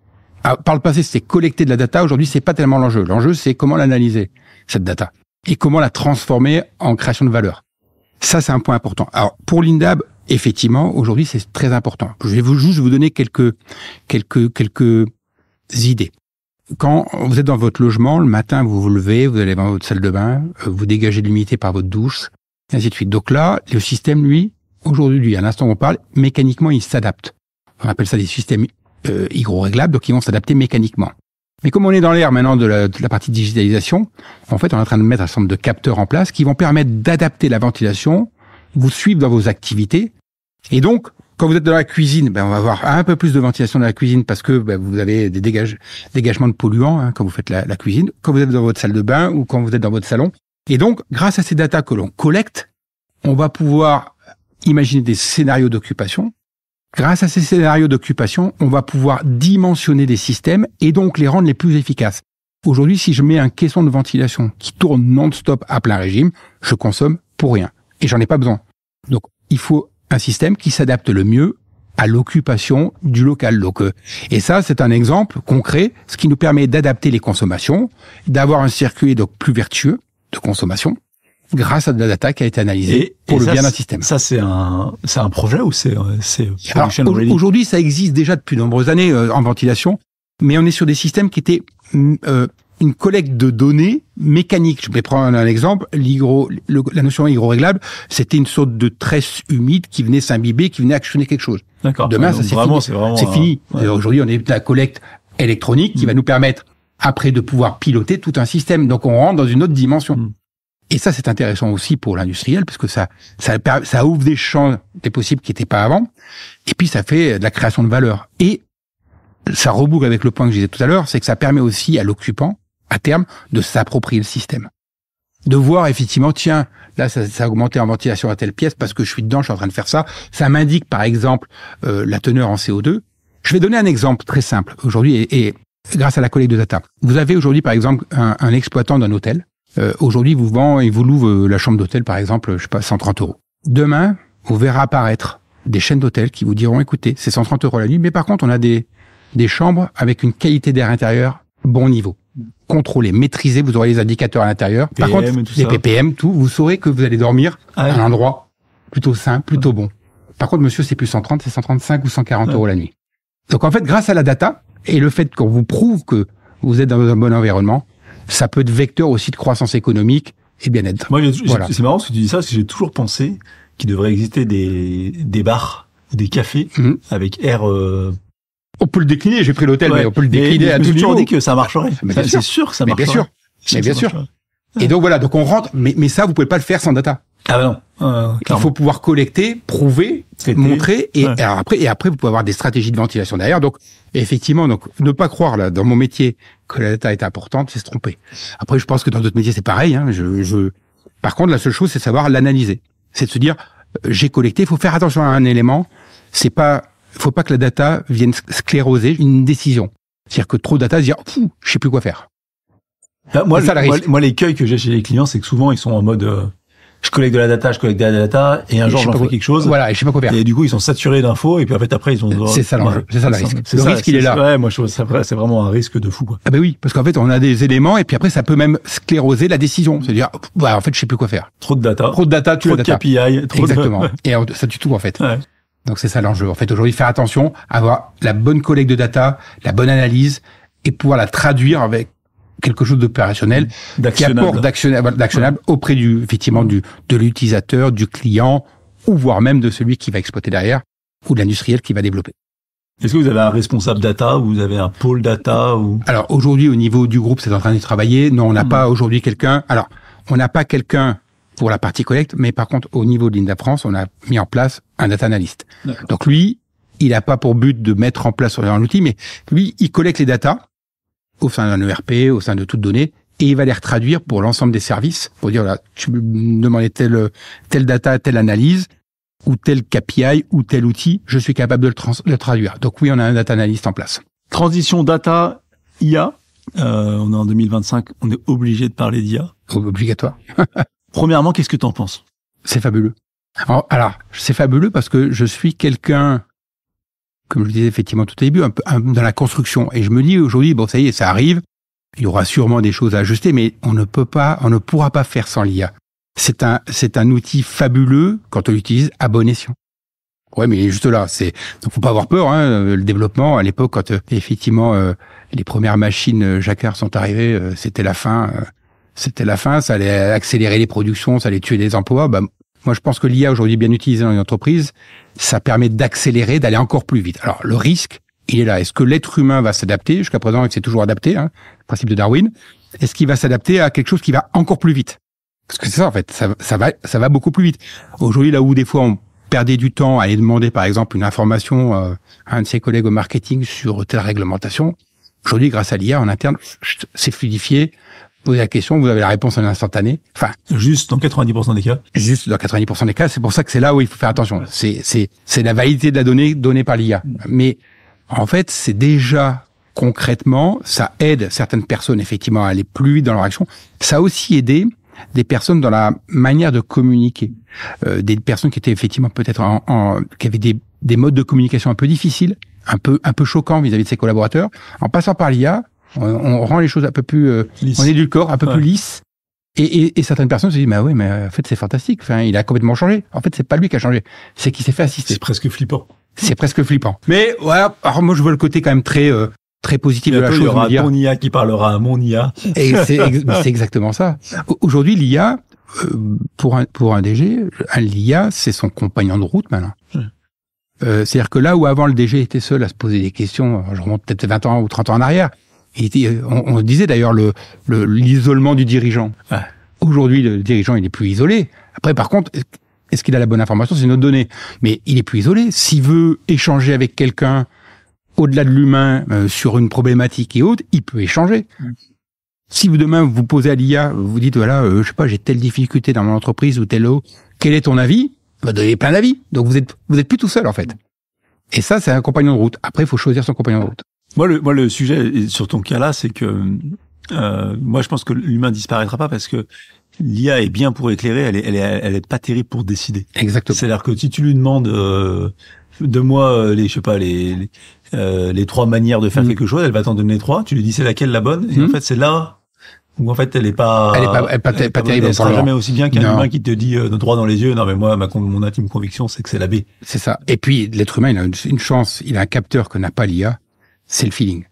par le passé, c'était collecter de la data. Aujourd'hui, c'est pas tellement l'enjeu. L'enjeu, c'est comment l'analyser, cette data. Et comment la transformer en création de valeur. Ça, c'est un point important. Alors, pour l'INDAB, effectivement, aujourd'hui, c'est très important. Je vais juste vous donner quelques idées. Quand vous êtes dans votre logement, le matin, vous vous levez, vous allez dans votre salle de bain, vous dégagez de l'humidité par votre douche, et ainsi de suite. Donc là, le système, lui, aujourd'hui, à l'instant où on parle, mécaniquement, il s'adapte. On appelle ça des systèmes hygroréglables, donc ils vont s'adapter mécaniquement. Mais comme on est dans l'ère maintenant de la partie digitalisation, en fait, on est en train de mettre un certain nombre de capteurs en place qui vont permettre d'adapter la ventilation, vous suivre dans vos activités, et donc Quand vous êtes dans la cuisine, on va avoir un peu plus de ventilation dans la cuisine parce que vous avez des dégagements de polluants quand vous faites la cuisine, quand vous êtes dans votre salle de bain ou quand vous êtes dans votre salon. Et donc, grâce à ces datas que l'on collecte, on va pouvoir imaginer des scénarios d'occupation. Grâce à ces scénarios d'occupation, on va pouvoir dimensionner des systèmes et donc les rendre les plus efficaces. Aujourd'hui, si je mets un caisson de ventilation qui tourne non-stop à plein régime, je consomme pour rien. Et j'en ai pas besoin. Donc, il faut un système qui s'adapte le mieux à l'occupation du local. Donc, et ça, c'est un exemple concret, ce qui nous permet d'adapter les consommations, d'avoir un circuit donc plus vertueux de consommation, grâce à de la data qui a été analysée pour le bien d'un système. Ça, c'est un projet ou c'est aujourd'hui, ça existe déjà depuis de nombreuses années en ventilation, mais on est sur des systèmes qui étaient une collecte de données mécaniques. Je vais prendre un exemple. La notion hydro-réglable, c'était une sorte de tresse humide qui venait s'imbiber, qui venait actionner quelque chose. D'accord. Demain, ça c'est fini. Ouais. Aujourd'hui, on est dans la collecte électronique qui va nous permettre après de pouvoir piloter tout un système. Donc, on rentre dans une autre dimension. Et ça, c'est intéressant aussi pour l'industriel, parce que ça ouvre des champs des possibles qui n'étaient pas avant. Et puis, ça fait de la création de valeur. Et ça reboucle avec le point que je disais tout à l'heure, c'est que ça permet aussi à l'occupant, à terme, de s'approprier le système. De voir, effectivement, tiens, là, ça a augmenté en ventilation à telle pièce parce que je suis dedans, je suis en train de faire ça. Ça m'indique, par exemple, la teneur en CO2. Je vais donner un exemple très simple aujourd'hui, et grâce à la collecte de data. Vous avez aujourd'hui, par exemple, un exploitant d'un hôtel. Aujourd'hui, il vous loue la chambre d'hôtel, par exemple, je sais pas, 130 €. Demain, vous verrez apparaître des chaînes d'hôtels qui vous diront, écoutez, c'est 130 € la nuit, mais par contre, on a des chambres avec une qualité d'air intérieur bon niveau. Contrôlé, maîtrisé, vous aurez les indicateurs à l'intérieur. Par contre, les ppm, tout, vous saurez que vous allez dormir à un endroit plutôt sain, plutôt bon. Par contre, monsieur, c'est plus 130, c'est 135 ou 140 € la nuit. Donc, en fait, grâce à la data et le fait qu'on vous prouve que vous êtes dans un bon environnement, ça peut être vecteur aussi de croissance économique et bien-être. Moi, c'est marrant ce que tu dis ça, parce que j'ai toujours pensé qu'il devrait exister des bars ou des cafés avec air... On peut le décliner, j'ai pris l'hôtel, mais on peut le décliner à tout niveau. Je me suis toujours dit que ça marcherait. C'est sûr que ça marcherait. Mais bien sûr. Et donc voilà, donc on rentre, mais ça, vous pouvez pas le faire sans data. Ah ben non. Il faut pouvoir collecter, prouver, montrer, et après, vous pouvez avoir des stratégies de ventilation derrière. Donc, effectivement, donc, ne pas croire, là, dans mon métier, que la data est importante, c'est se tromper. Après, je pense que dans d'autres métiers, c'est pareil, hein. Par contre, la seule chose, c'est de savoir l'analyser. C'est de se dire, j'ai collecté, il faut faire attention à un élément, faut pas que la data vienne scléroser une décision. C'est-à-dire que trop de data, se dire, je sais plus quoi faire. Moi, l'écueil que j'ai chez les clients, c'est que souvent, ils sont en mode, je collecte de la data, et un jour, j'en fais quelque chose. Voilà, et je sais pas quoi faire. Et du coup, ils sont saturés d'infos, et puis en fait, après, ils ont... C'est ça l'enjeu, c'est ça le risque. Le risque, il est là. Ouais, moi, je trouve ça, c'est vraiment un risque de fou, quoi. Ah ben oui, parce qu'en fait, on a des éléments, et puis après, ça peut même scléroser la décision. C'est-à-dire, en fait, je sais plus quoi faire. Trop de data, trop de KPI, exactement. Et ça tue tout, en fait. Ouais. Donc c'est ça l'enjeu. En fait, aujourd'hui, faire attention, avoir la bonne collecte de data, la bonne analyse, et pouvoir la traduire avec quelque chose d'opérationnel, qui apporte d'actionnable auprès de l'utilisateur, du client, ou voire même de celui qui va exploiter derrière, ou de l'industriel qui va développer. Est-ce que vous avez un responsable data, ou vous avez un pôle data, ou... Alors, aujourd'hui, au niveau du groupe, c'est en train de travailler. Non, on n'a pas aujourd'hui quelqu'un. Alors, on n'a pas quelqu'un pour la partie collecte, mais par contre, au niveau de l'INDA France, on a mis en place un data analyst. Donc lui, il n'a pas pour but de mettre en place un outil, mais lui, il collecte les datas au sein d'un ERP, au sein de toute donnée, et il va les retraduire pour l'ensemble des services, pour dire, là, tu me demandais telle data, telle analyse, ou tel KPI, ou tel outil, je suis capable de le traduire. Donc oui, on a un data analyst en place. Transition data, IA. On est en 2025, on est obligé de parler d'IA. Obligatoire. Premièrement, qu'est-ce que tu en penses? C'est fabuleux. Alors, c'est fabuleux parce que je suis quelqu'un, comme je le disais effectivement tout au début, un peu dans la construction. Et je me dis aujourd'hui, bon, ça y est, ça arrive. Il y aura sûrement des choses à ajuster, mais on ne pourra pas faire sans l'IA. C'est un outil fabuleux quand on l'utilise à bon escient. Ouais, mais juste là, donc faut pas avoir peur, hein. Le développement, à l'époque, quand effectivement les premières machines Jacquard sont arrivées, c'était la fin. Ça allait accélérer les productions, ça allait tuer des emplois. Moi, je pense que l'IA aujourd'hui bien utilisée dans une entreprise, ça permet d'accélérer, d'aller encore plus vite. Alors, le risque, il est là. Est-ce que l'être humain va s'adapter? Jusqu'à présent, il s'est toujours adapté, hein, le principe de Darwin. Est-ce qu'il va s'adapter à quelque chose qui va encore plus vite? Parce que c'est ça, en fait. Ça va beaucoup plus vite. Aujourd'hui, là où des fois perdait du temps à aller demander, par exemple, une information à un de ses collègues au marketing sur telle réglementation. Aujourd'hui, grâce à l'IA en interne, c'est fluidifié. Vous posez la question, vous avez la réponse en instantané. Enfin, juste dans 90% des cas. Juste dans 90% des cas. C'est pour ça que c'est là où il faut faire attention. C'est la validité de la donnée donnée par l'IA. Mais en fait, c'est déjà concrètement, ça aide certaines personnes effectivement à aller plus vite dans leur action. Ça a aussi aidé des personnes dans la manière de communiquer, des personnes qui étaient effectivement peut-être qui avaient des modes de communication un peu difficiles, un peu choquants vis-à-vis de ses collaborateurs. En passant par l'IA, on rend les choses un peu plus, on édulcore, un peu plus lisse. Et certaines personnes se disent, mais en fait c'est fantastique. Enfin, il a complètement changé. En fait, c'est pas lui qui a changé, c'est qu'il s'est fait assister. C'est presque flippant. C'est presque flippant. Mais voilà, alors moi je vois le côté quand même très positif de la chose. Il y aura ton IA qui parlera à mon IA. Et c'est exactement ça. Aujourd'hui, l'IA, pour un DG, l'IA, c'est son compagnon de route maintenant. C'est-à-dire que là où avant le DG était seul à se poser des questions, je remonte peut-être 20 ans ou 30 ans en arrière, on disait d'ailleurs l'isolement du dirigeant. Ouais. Aujourd'hui, le dirigeant, il est plus isolé. Après, par contre, est-ce qu'il a la bonne information? C'est une autre donnée. Mais il est plus isolé. S'il veut échanger avec quelqu'un au-delà de l'humain sur une problématique et autres, il peut échanger. Si vous demain vous posez à l'IA, vous dites voilà, je sais pas, j'ai telle difficulté dans mon entreprise ou telle autre, quel est ton avis? Vous donnez plein d'avis. Donc vous êtes plus tout seul en fait. Et ça, c'est un compagnon de route. Après, il faut choisir son compagnon de route. Moi, le sujet sur ton cas là, c'est que moi, je pense que l'humain disparaîtra pas parce que l'IA est bien pour éclairer, elle est pas terrible pour décider. Exactement. C'est-à-dire que si tu lui demandes de moi les trois manières de faire quelque chose, elle va t'en donner trois. Tu lui dis c'est laquelle la bonne, et en fait c'est là où en fait elle est pas terrible. Elle sera jamais aussi bien qu'un humain qui te dit droit dans les yeux. Non mais moi mon intime conviction c'est que c'est la B. C'est ça. Et puis l'être humain il a une chance, il a un capteur que n'a pas l'IA, c'est le feeling.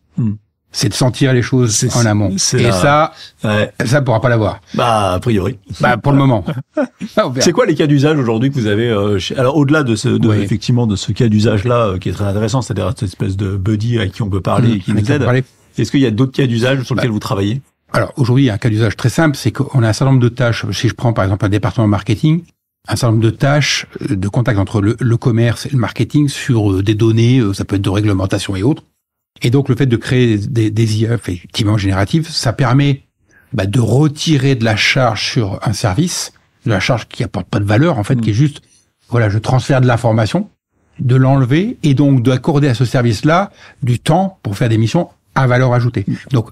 C'est de sentir les choses en amont. Et ça pourra pas l'avoir. Bah, a priori. Bah, pour le moment. C'est quoi les cas d'usage aujourd'hui que vous avez alors, au-delà de effectivement, de ce cas d'usage-là, qui est très intéressant, c'est-à-dire cette espèce de buddy avec qui on peut parler et qui nous aide. Est-ce qu'il y a d'autres cas d'usage sur lesquels vous travaillez? Alors, aujourd'hui, il y a un cas d'usage très simple, c'est qu'on a un certain nombre de tâches. Si je prends, par exemple, un département marketing, un certain nombre de tâches de contact entre le commerce et le marketing sur des données, ça peut être de réglementation et autres. Et donc, le fait de créer des IA effectivement génératives, ça permet de retirer de la charge sur un service, de la charge qui apporte pas de valeur, en fait, qui est juste, voilà, je transfère de l'information, de l'enlever, et donc d'accorder à ce service-là du temps pour faire des missions à valeur ajoutée. Donc,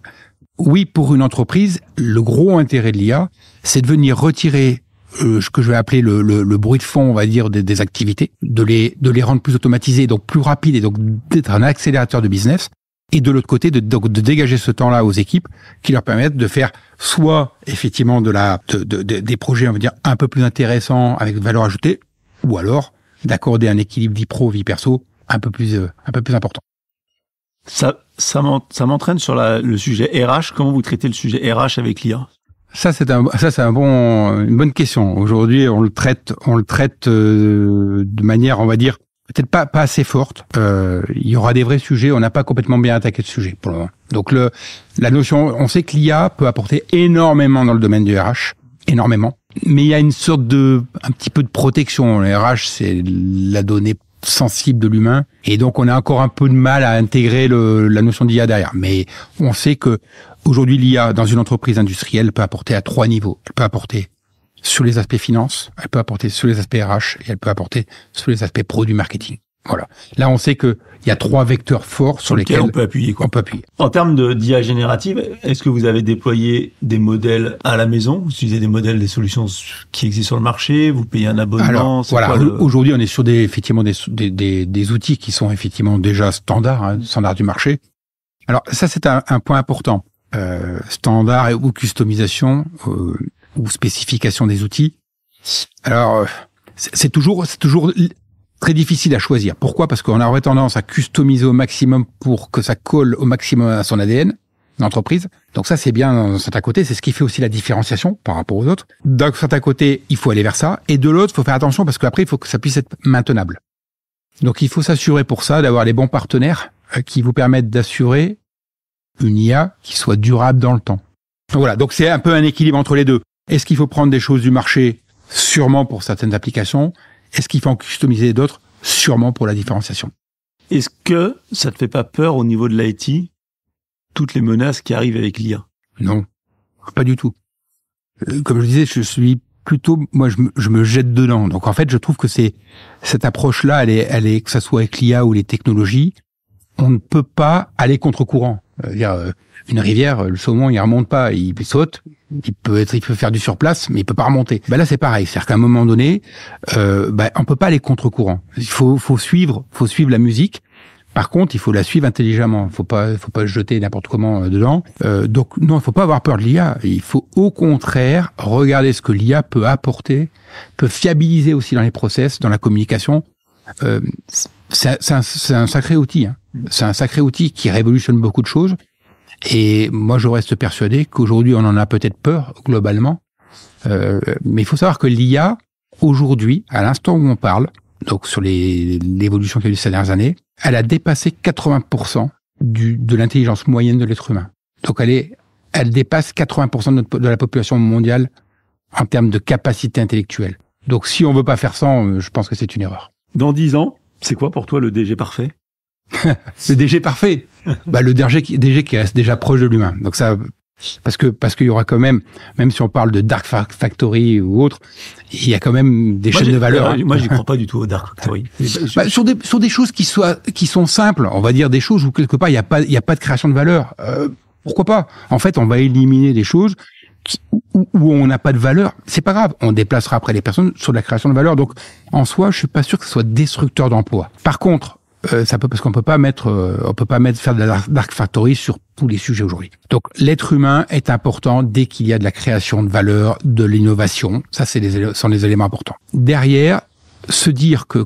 oui, pour une entreprise, le gros intérêt de l'IA, c'est de venir retirer ce que je vais appeler le bruit de fond, on va dire, des activités, de les rendre plus automatisées, donc plus rapides, et donc d'être un accélérateur de business. Et de l'autre côté, de dégager ce temps-là aux équipes qui leur permettent de faire soit effectivement des projets, on va dire, un peu plus intéressants avec valeur ajoutée, ou alors d'accorder un équilibre vie pro, vie perso un peu plus important. Ça m'entraîne sur le sujet RH. Comment vous traitez le sujet RH avec l'IA? Ça c'est une bonne question. Aujourd'hui, on le traite de manière, on va dire, peut-être pas assez forte. Il y aura des vrais sujets. On n'a pas complètement bien attaqué ce sujet pour le moment. Donc la notion, on sait que l'IA peut apporter énormément dans le domaine du RH, énormément. Mais il y a une sorte un petit peu de protection. Le RH, c'est la donnée sensible de l'humain, et donc on a encore un peu de mal à intégrer la notion d'IA derrière. Mais on sait que aujourd'hui l'IA dans une entreprise industrielle peut apporter à 3 niveaux. Elle peut apporter sur les aspects finance, elle peut apporter sur les aspects RH, et elle peut apporter sur les aspects produits marketing. Voilà. Là, on sait que il y a 3 vecteurs forts sur lesquels on peut appuyer. On peut appuyer. En termes d'IA générative, est-ce que vous avez déployé des modèles à la maison? Vous utilisez des modèles, des solutions qui existent sur le marché? Vous payez un abonnement? Alors, voilà. Aujourd'hui, on est sur effectivement des outils qui sont effectivement déjà standards du marché. Alors, ça, c'est un point important. Standard ou customisation, ou spécification des outils. Alors, c'est toujours très difficile à choisir. Pourquoi? Parce qu'on aurait tendance à customiser au maximum pour que ça colle au maximum à son ADN d'entreprise. Donc ça, c'est bien d'un certain côté. C'est ce qui fait aussi la différenciation par rapport aux autres. D'un certain côté, il faut aller vers ça. Et de l'autre, il faut faire attention parce qu'après, il faut que ça puisse être maintenable. Donc il faut s'assurer pour ça d'avoir les bons partenaires qui vous permettent d'assurer une IA qui soit durable dans le temps. Voilà. Donc c'est un peu un équilibre entre les deux. Est-ce qu'il faut prendre des choses du marché? Sûrement pour certaines applications. Est-ce qu'il faut en customiser d'autres? Sûrement pour la différenciation. Est-ce que ça te fait pas peur au niveau de l'IT, toutes les menaces qui arrivent avec l'IA? Non, pas du tout. Comme je disais, je suis plutôt, moi, je me jette dedans. Donc, en fait, je trouve que cette approche-là, elle est, que ça soit avec l'IA ou les technologies, on ne peut pas aller contre-courant. Une rivière, le saumon, il remonte pas, il saute, il peut faire du surplace, mais il peut pas remonter. Là, c'est pareil. C'est-à-dire qu'à un moment donné, on peut pas aller contre-courant. Il faut suivre la musique. Par contre, il faut la suivre intelligemment. Faut pas se jeter n'importe comment dedans. Donc, non, il faut pas avoir peur de l'IA. Il faut au contraire regarder ce que l'IA peut apporter, peut fiabiliser aussi dans les process, dans la communication. C'est un sacré outil. Hein. C'est un sacré outil qui révolutionne beaucoup de choses. Et moi, je reste persuadé qu'aujourd'hui, on en a peut-être peur globalement. Mais il faut savoir que l'IA, aujourd'hui, à l'instant où on parle, donc sur l'évolution qu'il y a eu ces dernières années, elle a dépassé 80% de l'intelligence moyenne de l'être humain. Donc elle dépasse 80% de la population mondiale en termes de capacité intellectuelle. Donc si on veut pas faire ça, je pense que c'est une erreur. Dans 10 ans, c'est quoi pour toi le DG parfait? Le DG parfait, le DG qui reste déjà proche de l'humain. Donc ça, parce qu'il y aura quand même si on parle de Dark Factory ou autre, il y a quand même des chaînes de valeur. Moi, j'y crois pas du tout au Dark Factory. Sur des choses qui sont simples, on va dire des choses où quelque part il y a pas de création de valeur. Pourquoi pas? En fait, on va éliminer des choses où on n'a pas de valeur. C'est pas grave. On déplacera après les personnes sur la création de valeur. Donc, en soi, je suis pas sûr que ce soit destructeur d'emploi. Par contre, parce qu'on peut pas faire de la Dark Factory sur tous les sujets aujourd'hui. Donc, l'être humain est important dès qu'il y a de la création de valeur, de l'innovation. Ça, sont les éléments importants. Derrière, se dire que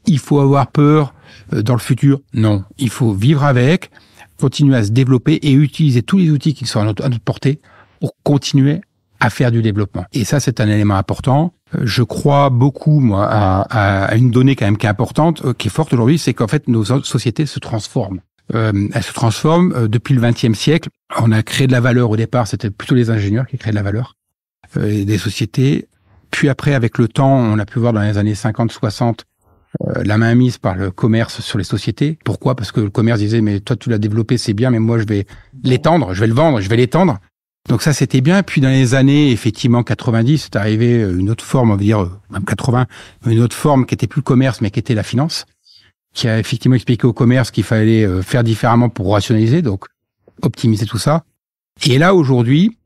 il faut avoir peur dans le futur, non. Il faut vivre avec, continuer à se développer et utiliser tous les outils qui sont à notre portée pour continuer à faire du développement. Et ça, c'est un élément important. Je crois beaucoup, moi, à une donnée quand même qui est importante, qui est forte aujourd'hui, c'est qu'en fait, nos sociétés se transforment. Elles se transforment depuis le XXe siècle. On a créé de la valeur au départ, c'était plutôt les ingénieurs qui créaient de la valeur des sociétés. Puis après, avec le temps, on a pu voir dans les années 50-60 la main mise par le commerce sur les sociétés. Pourquoi? Parce que le commerce disait, mais toi, tu l'as développé, c'est bien, mais moi, je vais l'étendre, je vais le vendre, je vais l'étendre. Donc ça, c'était bien. Puis dans les années, effectivement, 90, c'est arrivé une autre forme, on va dire, même 80, une autre forme qui était plus le commerce, mais qui était la finance, qui a effectivement expliqué au commerce qu'il fallait faire différemment pour rationaliser, donc optimiser tout ça. Et là, aujourd'hui,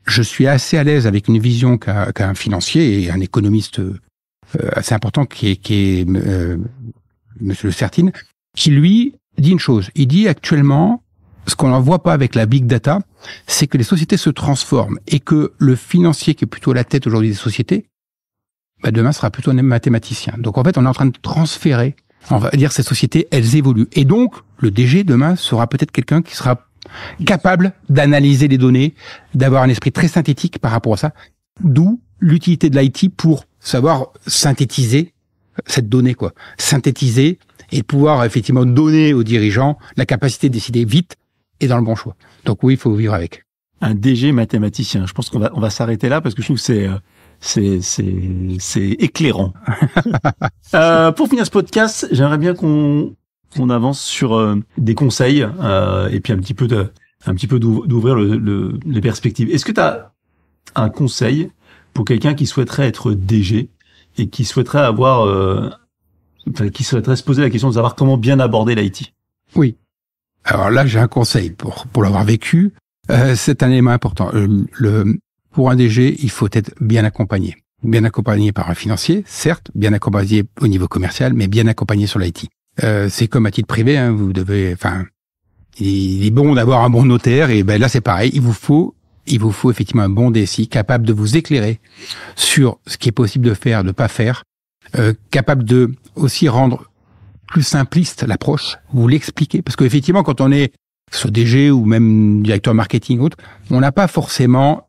je suis assez à l'aise avec une vision qu'a un financier et un économiste assez important qui est Monsieur Le Certine, qui lui dit une chose. Il dit actuellement, ce qu'on n'en voit pas avec la big data, c'est que les sociétés se transforment et que le financier qui est plutôt à la tête aujourd'hui des sociétés, demain sera plutôt un mathématicien. Donc en fait, on est en train de transférer, on va dire, ces sociétés, elles évoluent. Et donc, le DG demain sera peut-être quelqu'un qui sera capable d'analyser les données, d'avoir un esprit très synthétique par rapport à ça, d'où l'utilité de l'IT pour savoir synthétiser cette donnée, synthétiser et pouvoir effectivement donner aux dirigeants la capacité de décider vite et dans le bon choix. Donc oui, il faut vivre avec. Un DG mathématicien. Je pense qu'on va s'arrêter là parce que je trouve que c'est éclairant. Pour finir ce podcast, j'aimerais bien qu'on avance sur des conseils et puis un petit peu d'ouvrir les perspectives. Est-ce que tu as un conseil pour quelqu'un qui souhaiterait être DG et qui souhaiterait qui souhaiterait se poser la question de savoir comment bien aborder l'IT? Oui. Alors là, j'ai un conseil pour l'avoir vécu. C'est un élément important. Pour un DG, il faut être bien accompagné. Bien accompagné par un financier, certes, bien accompagné au niveau commercial, mais bien accompagné sur l'IT. C'est comme à titre privé, hein, il est bon d'avoir un bon notaire, et là c'est pareil, il vous faut effectivement un bon DSI capable de vous éclairer sur ce qui est possible de faire, de pas faire, capable de aussi rendre plus simpliste l'approche, vous l'expliquer, parce qu'effectivement quand on est soit DG ou même directeur marketing ou autre, on n'a pas forcément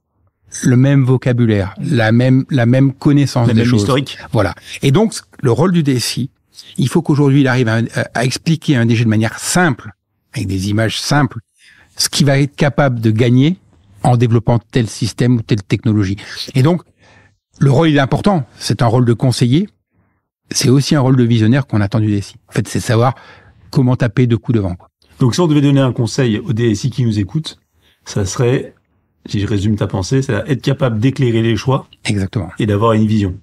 le même vocabulaire, la même connaissance des choses. Historique. Voilà. Et donc le rôle du DSI, il faut qu'aujourd'hui il arrive à expliquer à un DG de manière simple, avec des images simples, ce qu'il va être capable de gagner en développant tel système ou telle technologie. Et donc, Le rôle, il est important. C'est un rôle de conseiller. C'est aussi un rôle de visionnaire qu'on attend du DSI. En fait, c'est savoir comment taper 2 coups devant, quoi. Donc, si on devait donner un conseil aux DSI qui nous écoutent, ça serait, si je résume ta pensée, c'est être capable d'éclairer les choix. Exactement. Et d'avoir une vision.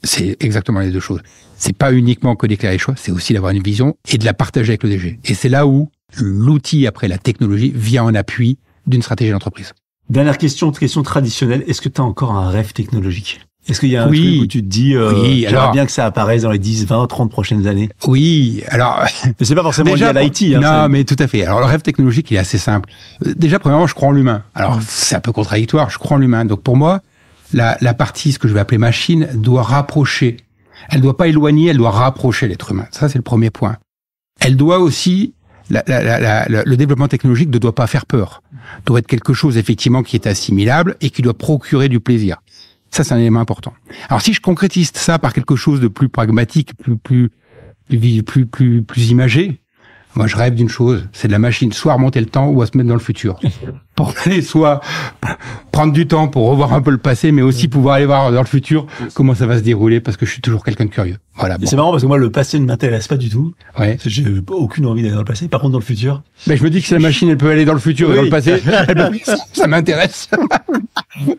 C'est exactement les 2 choses. C'est pas uniquement que d'éclairer les choix, c'est aussi d'avoir une vision et de la partager avec le DG. Et c'est là où l'outil, après la technologie, vient en appui d'une stratégie d'entreprise. Dernière question traditionnelle. Est-ce que tu as encore un rêve technologique? Est-ce qu'il y a un truc où tu te dis, j'aimerais bien que ça apparaisse dans les 10, 20, 30 prochaines années? Oui, alors... Mais c'est pas forcément lié à l'IT. Non, mais tout à fait. Alors, le rêve technologique, il est assez simple. Déjà, premièrement, je crois en l'humain. Alors, c'est un peu contradictoire, je crois en l'humain. Donc, pour moi, la partie, ce que je vais appeler machine, doit rapprocher. Elle doit pas éloigner, elle doit rapprocher l'être humain. Ça, c'est le premier point. Elle doit aussi... le développement technologique ne doit pas faire peur. Doit être quelque chose, effectivement, qui est assimilable et qui doit procurer du plaisir. Ça, c'est un élément important. Alors, si je concrétise ça par quelque chose de plus pragmatique, plus imagé, moi, je rêve d'une chose, c'est de la machine, soit à remonter le temps ou à se mettre dans le futur. Pour aller soit prendre du temps pour revoir un peu le passé, mais aussi pouvoir aller voir dans le futur comment ça va se dérouler, parce que je suis toujours quelqu'un de curieux. Voilà. Bon. C'est marrant parce que moi, le passé ne m'intéresse pas du tout. Ouais. J'ai aucune envie d'aller dans le passé. Par contre, dans le futur. Mais je me dis que si la machine, elle peut aller dans le futur et dans le passé, ça m'intéresse.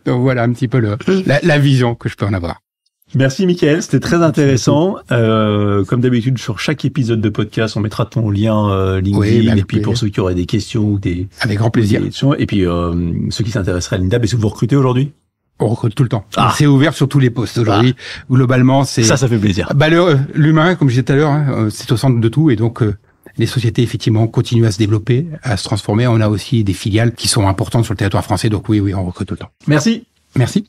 Donc voilà un petit peu la vision que je peux en avoir. Merci Mickaël, c'était très intéressant. Comme d'habitude, sur chaque épisode de podcast, on mettra ton lien LinkedIn. Et puis pour ceux qui auraient des questions ou des... Avec grand plaisir. Et puis ceux qui s'intéresseraient à l'INDAB, est-ce que vous recrutez aujourd'hui? On recrute tout le temps. C'est ouvert sur tous les postes aujourd'hui. Globalement, c'est... Ça fait plaisir. Bah, l'humain, comme je disais tout à l'heure, c'est au centre de tout. Et donc, les sociétés, effectivement, continuent à se développer, à se transformer. On a aussi des filiales qui sont importantes sur le territoire français. Donc oui, on recrute tout le temps. Merci. Merci.